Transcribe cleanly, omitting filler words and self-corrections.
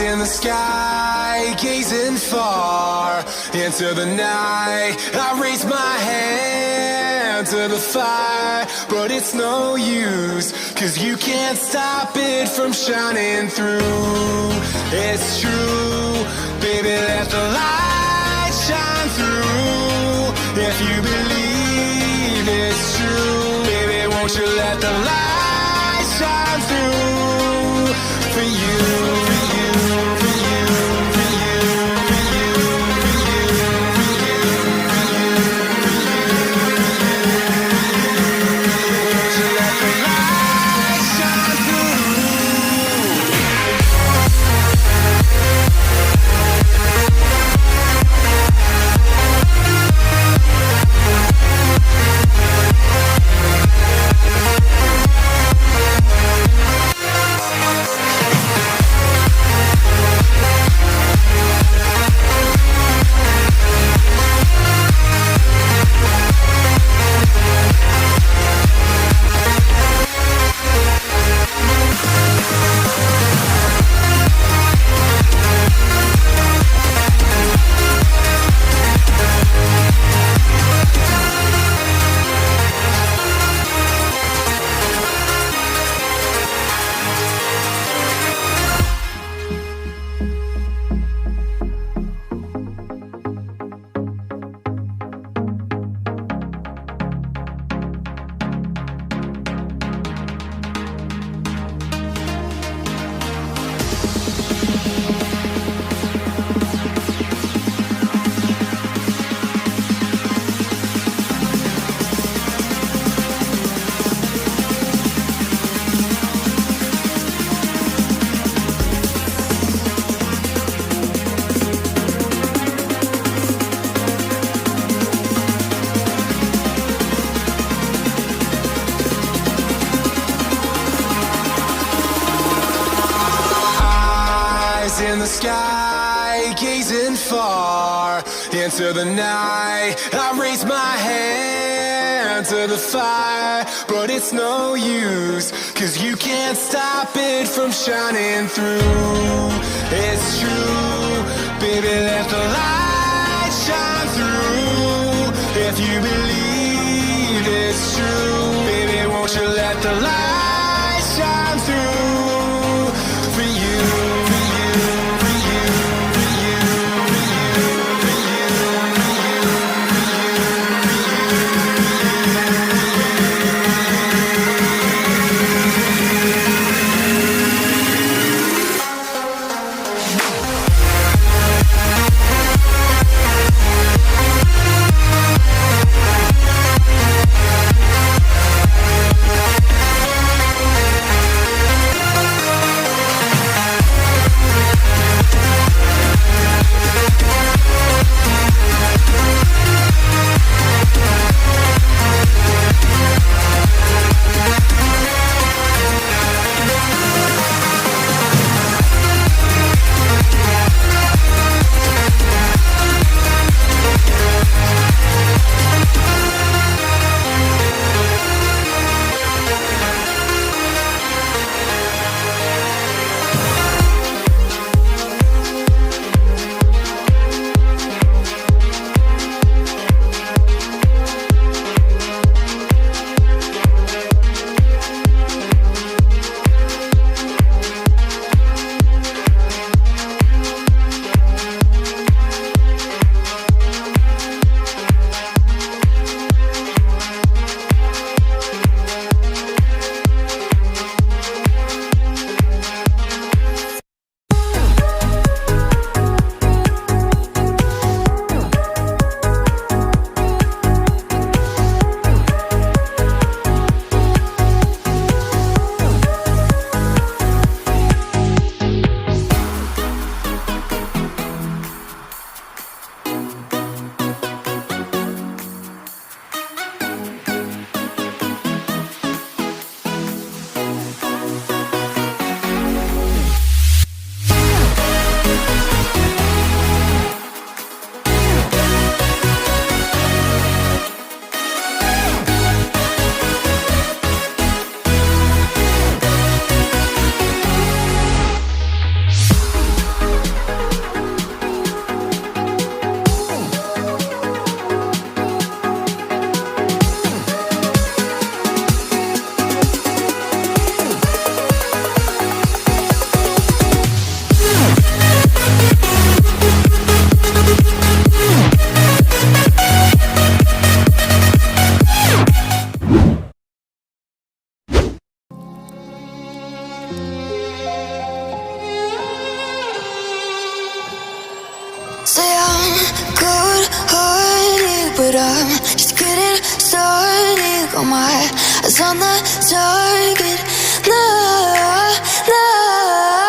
In the sky, gazing far into the night, I raise my hand to the fire, but it's no use, 'cause you can't stop it from shining through. It's true, baby, let the light shine through. If you believe it's true, baby, won't you let the light shine through for you. In the sky, gazing far into the night, I raise my hand to the fire, but it's no use, 'cause you can't stop it from shining through. It's true, baby, let the light shine through. If you believe it's true, baby, won't you let the light shine through for you. but I'm just getting started. Got my eyes on the target. No, no.